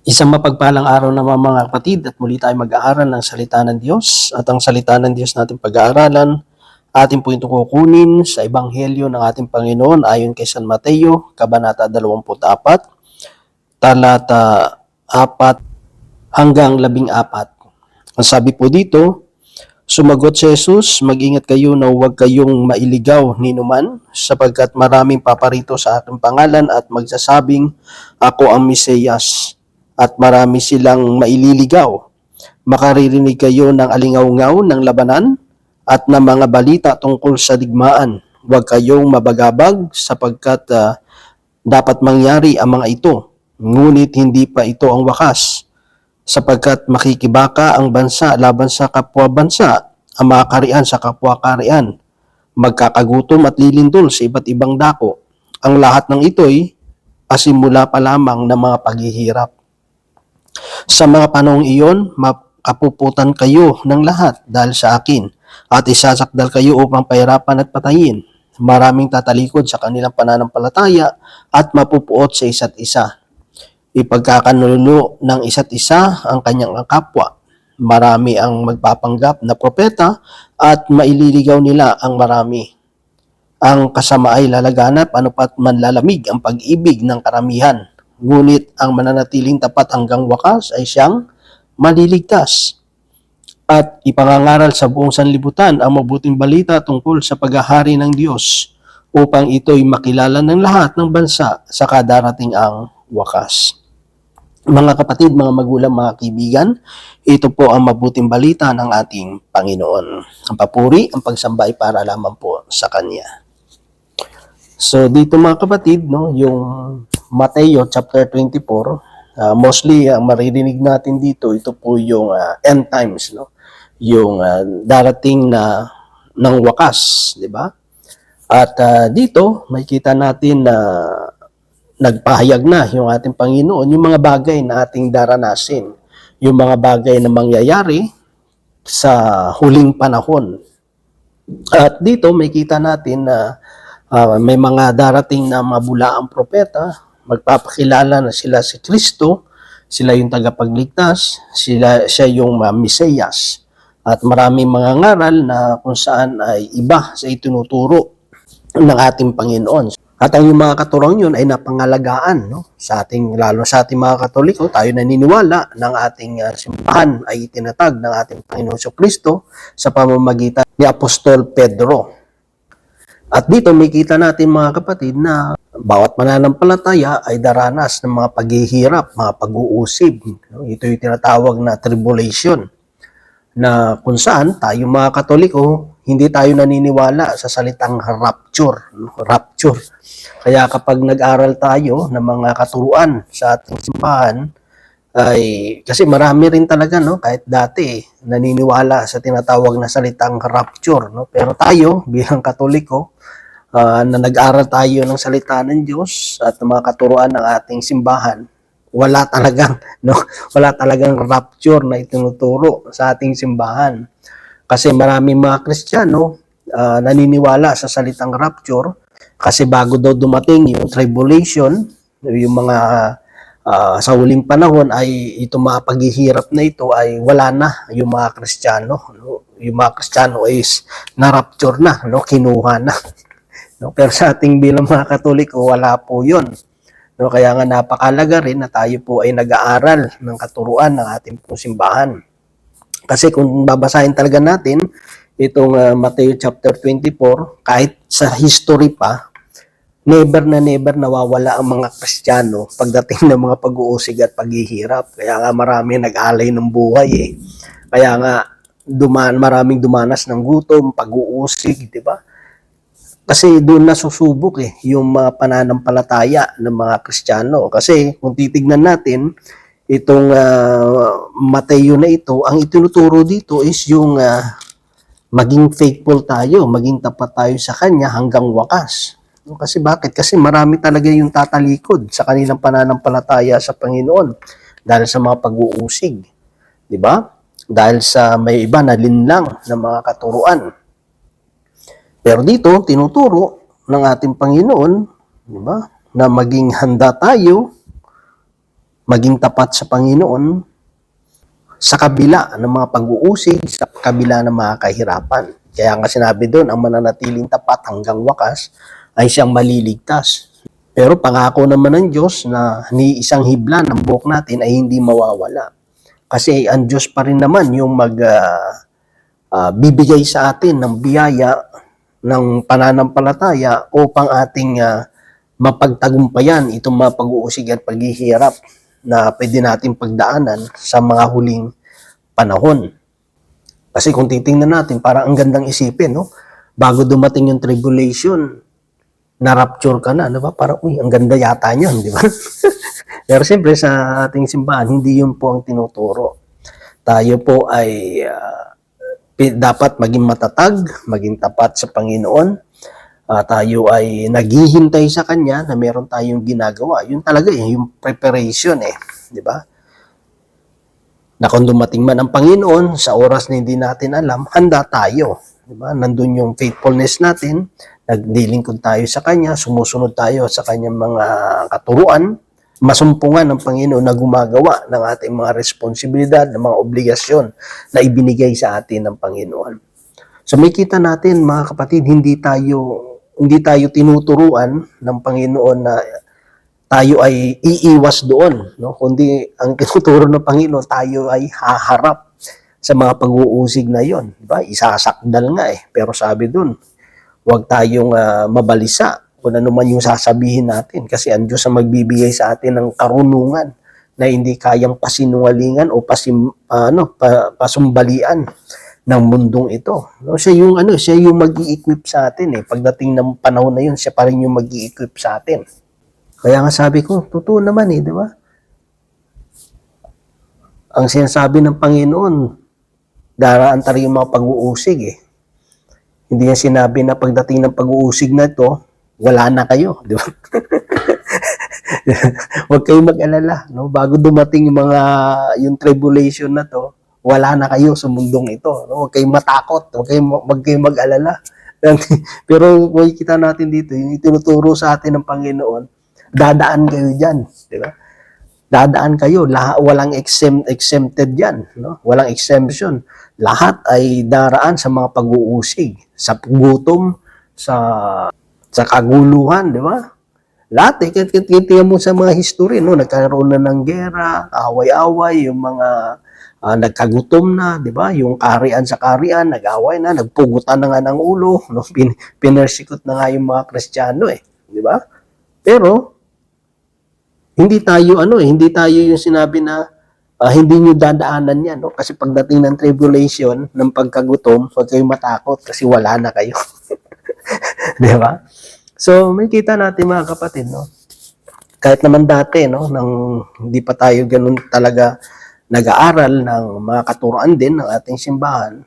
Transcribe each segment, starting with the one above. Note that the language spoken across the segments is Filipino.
Isang mapagpalang araw naman mga kapatid at muli tayo mag-aaral ng salita ng Diyos at ang salita ng Diyos natin pag-aaralan atin po itong kukunin sa Ebanghelyo ng ating Panginoon ayon kay San Mateo, Kabanata 24, talata 4 hanggang 14. Ang sabi po dito, sumagot si Jesus, mag-ingat kayo na huwag kayong mailigaw ni numan sapagkat maraming paparito sa aking pangalan at magsasabing ako ang Mesiyas at marami silang maililigaw. Makaririnig kayo ng alingaw-ngaw ng labanan at ng mga balita tungkol sa digmaan. Huwag kayong mabagabag sapagkat dapat mangyari ang mga ito. Ngunit hindi pa ito ang wakas sapagkat makikibaka ang bansa laban sa kapwa-bansa, ang mga karian sa kapwa-karian, magkakagutom at lilindol sa iba't ibang dako. Ang lahat ng ito'y pasimula pa lamang ng mga paghihirap. Sa mga panahong iyon, makapuputan kayo ng lahat dahil sa akin at isasakdal kayo upang pahirapan at patayin. Maraming tatalikod sa kanilang pananampalataya at mapupuot sa isa't isa. Ipagkakanulo ng isa't isa ang kanyang kapwa. Marami ang magpapanggap na propeta at maililigaw nila ang marami. Ang kasama ay lalaganap anupat manlalamig ang pag-ibig ng karamihan. Ngunit ang mananatiling tapat hanggang wakas ay siyang maliligtas. At ipangangaral sa buong sanlibutan ang mabuting balita tungkol sa paghahari ng Diyos upang ito'y makilala ng lahat ng bansa sa kadarating ang wakas. Mga kapatid, mga magulang, mga kaibigan, ito po ang mabuting balita ng ating Panginoon. Ang papuri, ang pagsambay para lamang po sa Kanya. So dito mga kapatid, yung Mateo chapter 24, mostly maririnig natin dito, ito po yung end times, yung darating na ng wakas, di ba? At dito makikita natin na nagpahayag na yung ating Panginoon yung mga bagay na ating daranasin, yung mga bagay na mangyayari sa huling panahon. At dito makikita natin na may mga darating na mabulaang propeta, magpapakilala na sila si Kristo, sila yung tagapagligtas, siya yung Mesiyas. At maraming mga ngaral na kung saan ay iba sa itinuturo ng ating Panginoon. At ang yung mga katurang yun ay napangalagaan, sa ating, lalo sa ating mga Katoliko, tayo naniniwala ng ating simbahan ay itinatag ng ating Panginoon sa Kristo sa pamamagitan ni Apostol Pedro. At dito makita natin mga kapatid na bawat mananampalataya ay daranas ng mga paghihirap, mga pag-uusig. Ito yung tinatawag na tribulation, na kung saan tayo mga Katoliko, hindi tayo naniniwala sa salitang rapture. Kaya kapag nag-aral tayo ng mga katuruan sa ating simbahan, ay kasi marami rin talaga kahit dati naniniwala sa tinatawag na salitang rapture, pero tayo bilang Katoliko na nag-aral tayo ng salita ng Diyos at ng mga katuruan ng ating simbahan, wala talagang rapture na itinuturo sa ating simbahan. Kasi maraming mga Kristiyano naniniwala sa salitang rapture kasi bago daw dumating yung tribulation, yung mga sa huling panahon ay ito mga paghihirap na ito ay wala na yung mga Kristiyano. Yung mga Kristiyano is na-rapture na, kinuha na. Pero sa ating bilang mga Katoliko, wala po yun. Kaya nga napakalaga rin na tayo po ay nag-aaral ng katuruan ng ating pong simbahan. Kasi kung babasahin talaga natin itong Mateo chapter 24, kahit sa history pa, never nawawala ang mga Kristiyano pagdating ng mga pag-uusig at paghihirap. Kaya nga marami nag-alay ng buhay Kaya nga maraming dumanas ng gutom, pag-uusig, di ba? Kasi doon nasusubok yung mga pananampalataya ng mga Kristiyano. Kasi kung titignan natin, itong Mateo na ito, ang itinuturo dito is yung maging faithful tayo, maging tapat tayo sa Kanya hanggang wakas. Kasi bakit? Kasi marami talaga yung tatalikod sa kanilang pananampalataya sa Panginoon dahil sa mga pag-uusig. Di ba? Dahil sa may iba na linlang ng mga katuruan. Pero dito, tinuturo ng ating Panginoon, di ba, na maging handa tayo maging tapat sa Panginoon sa kabila ng mga pag-uusig, sa kabila ng mga kahirapan. Kaya nga sinabi doon, ang mananatiling tapat hanggang wakas ay siyang maliligtas. Pero pangako naman ng Diyos na ni isang hibla ng buhok natin ay hindi mawawala. Kasi ang Diyos pa rin naman yung bibigay sa atin ng biyaya ng pananampalataya upang ating mapagtagumpayan itong mga pag-uusig at paghihirap na pwede natin pagdaanan sa mga huling panahon. Kasi kung titingnan natin, parang ang gandang isipin, no? Bago dumating yung tribulation, na-rapture ka na, di ba? Parang, uy, ang ganda yata niyan, di ba? Pero siyempre, sa ating simbahan, hindi yun po ang tinuturo. Tayo po ay dapat maging matatag, maging tapat sa Panginoon. Tayo ay naghihintay sa Kanya na meron tayong ginagawa. Yun talaga, yung preparation, di ba? Na kung dumating man ang Panginoon sa oras na hindi natin alam, handa tayo. Diba? Nandun yung faithfulness natin, naglilingkod tayo sa Kanya, sumusunod tayo sa Kanyang mga katuruan, masumpungan ng Panginoon na gumagawa ng ating mga responsibilidad, ng mga obligasyon na ibinigay sa atin ng Panginoon. So may kita natin mga kapatid, hindi tayo tinuturuan ng Panginoon na tayo ay iiwas doon, no? Kundi ang tinuturo ng Panginoon, tayo ay haharap sa mga pag-uusig na yon, di ba? Isasakdal nga pero sabi doon, huwag tayong mabalisa kung ano man yung sasabihin natin kasi ang Diyos ang magbibigay sa atin ng karunungan na hindi kayang pasinungalingan o pasumbalian ng mundong ito. No? Siya yung mag-i-equip sa atin Pagdating ng panahon na yun, siya pa rin yung mag-i-equip sa atin. Kaya nga sabi ko, totoo naman di ba? Ang sinasabi ng Panginoon, daraan talaga yung mga pag-uusig Hindi niya sinabi na pagdating ng pag-uusig na ito, wala na kayo, di ba? Huwag kayong mag-alala, no? Bago dumating yung tribulation na to, wala na kayo sa mundong ito, no? Huwag kayong matakot, huwag kayong mag-alala. Pero kita natin dito, yung itinuturo sa atin ng Panginoon, dadaan kayo diyan, di ba? Dadaan kayo, walang exempted diyan, no? Walang exemption. Lahat ay daraan sa mga pag-uusig, sa gutom, sa kaguluhan, di ba? Lahat kaya mo sa mga history, no? Nagkaroon na ng gera, away-away, yung mga nagkagutom na, di ba? Yung kaharian sa kaharian, nag-away na, nagpugutan na nga ng ulo, no? Pinersikot na nga yung mga Kristiyano di ba? Pero hindi tayo yung sinabi na hindi nyo dadaanan yan, no? Kasi pagdating ng tribulation, ng pagkagutom, huwag kayong matakot kasi wala na kayo. Di ba? So, may kita natin mga kapatid, no? Kahit naman dati, no, nang hindi pa tayo ganun talaga nag-aaral ng mga katuruan din ng ating simbahan,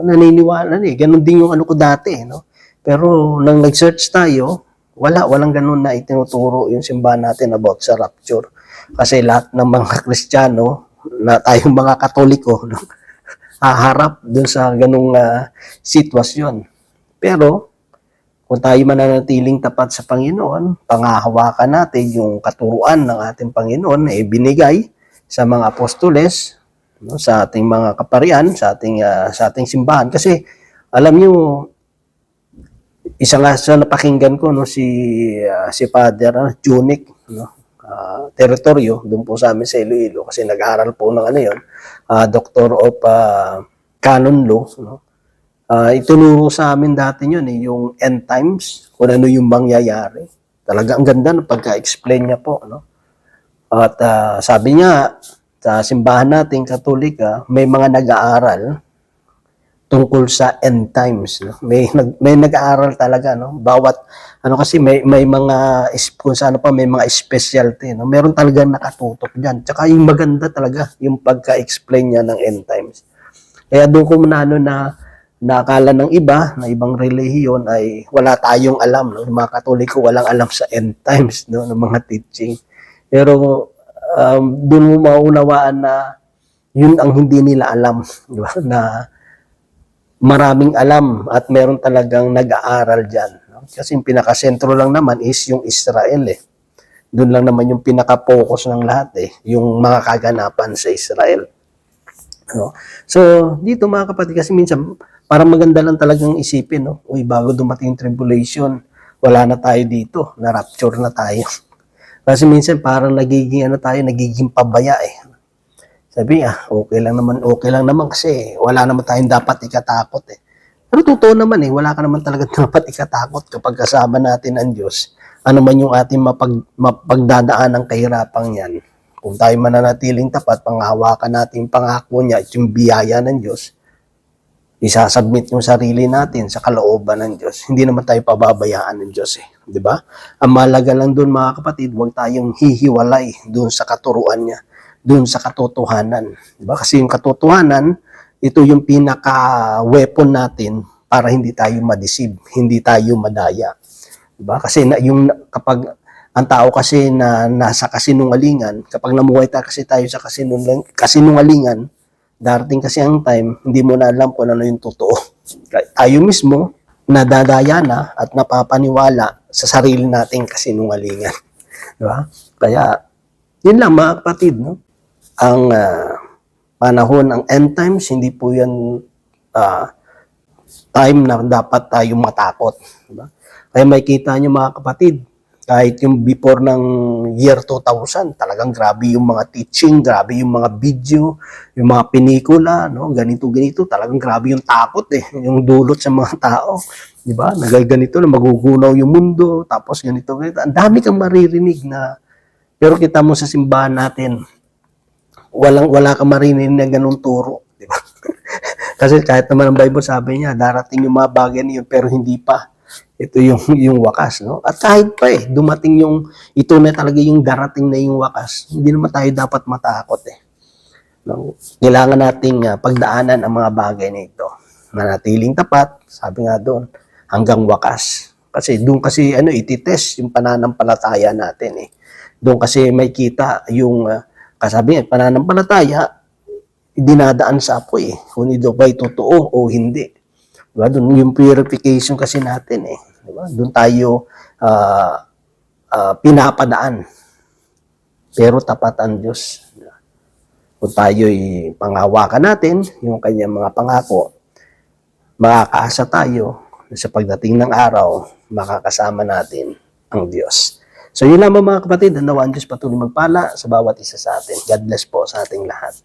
naniniwala ganun din yung ko dati, no? Pero nang nag-search tayo, walang ganun na itinuturo yung simbahan natin about sa rapture. Kasi lahat ng mga Kristiyano, na tayong mga Katoliko, no, haharap dun sa ganung sitwasyon. Pero, kung tayo mananatiling tapat sa Panginoon, pangahawakan natin yung katuruan ng ating Panginoon na ibinigay sa mga apostoles, no, sa ating mga kaparian, sa ating simbahan. Kasi, alam nyo, isa nga sa napakinggan ko, no, si Father Junic, no, teritoryo, doon po sa amin sa Iloilo, kasi nag-aaral po ng Doctor of Canon Law, no. Itunuro sa amin dati yun yung end times, kung ano yung mangyayari. Talaga ang ganda ng pagka-explain niya po, no. At sabi niya, sa simbahan natin Katolika, may mga nag-aaral tungkol sa end times, no? May nag-aaral talaga, no? Bawat kasi may mga kung saan pa may mga specialty, no? Meron talagang nakatutok diyan. Tsaka yung maganda talaga yung pagka-explain niya ng end times. Kaya doon ko na nakala ng iba, na ibang relihiyon ay wala tayong alam, no? Yung mga Katoliko walang alam sa end times, no, ng mga teaching. Pero doon mo maunawaan na yun ang hindi nila alam, di ba? Na maraming alam at meron talagang nag-aaral diyan, no? Kasi yung pinakasentro lang naman is yung Israel Doon lang naman yung pinaka-focus ng lahat eh, yung mga kaganapan sa Israel. No? So, dito mga kapatid, kasi minsan, parang maganda lang talagang isipin, no? Uy, bago dumating yung tribulation, wala na tayo dito, na-rapture na tayo. Kasi minsan parang nagiging pabaya eh. Sabi okay lang naman kasi wala naman tayong dapat ikatakot eh. Pero totoo naman eh, wala ka naman talaga dapat ikatakot kapag kasama natin ang Diyos. Ano man yung ating mapagdadaan ng kahirapang yan. Kung tayo mananatiling tapat, panghawakan natin yung pangako niya at yung biyaya ng Diyos, isasubmit yung sarili natin sa kalooban ng Diyos. Hindi naman tayo pababayaan ng Diyos eh. Di ba? Ang mahalaga lang doon mga kapatid, huwag tayong hihiwalay doon sa katuruan niya, doon sa katotohanan. Di ba? Kasi yung katotohanan, ito yung pinaka-weapon natin para hindi tayo ma-deceive, hindi tayo madaya. Diba? Kasi kapag ang tao kasi na nasa kasinungalingan, kapag namuhay kasi tayo sa kasinungalingan, darating kasi ang time, hindi mo na alam kung ano yung totoo. Tayo mismo, nadadaya na at napapaniwala sa sarili nating kasinungalingan. Diba? Kaya, yun lang mga kapatid, no? Ang panahon ng end times, hindi po yan time na dapat tayong matakot. Diba? Kaya may kita nyo mga kapatid, kahit yung before ng year 2000, talagang grabe yung mga teaching, grabe yung mga video, yung mga pelikula, no? Ganito, talagang grabe yung takot eh, yung dulot sa mga tao. Diba? Nagaganito na magugunaw yung mundo, tapos ganito. Ang dami kang maririnig na, pero kita mo sa simbahan natin, wala kang maririnig na ganung turo. Diba? Kasi kahit naman ang Bible sabi niya, darating yung mga bagay niyo pero hindi pa. Ito yung wakas, no? At kahit pa dumating ito na talaga yung darating na yung wakas, hindi naman tayo dapat matakot eh. No? Kailangan nating pagdaanan ang mga bagay na ito. Manatiling tapat, sabi nga doon, hanggang wakas. Kasi doon kasi ititest yung pananampalataya natin eh. Doon kasi may kita yung kasabi nga, pananampalataya, dinadaan sa apoy eh. Kung ito ba'y totoo o hindi. Diba? Doon yung purification kasi natin eh. Diba? Doon tayo pinapadaan. Pero tapat ang Diyos. Kung tayo'y panghawakan natin, yung kanyang mga pangako, makakaasa tayo sa pagdating ng araw, makakasama natin ang Diyos. So yun lamang mga kapatid, ang nawa ang Diyos patuloy magpala sa bawat isa sa atin. God bless po sa ating lahat.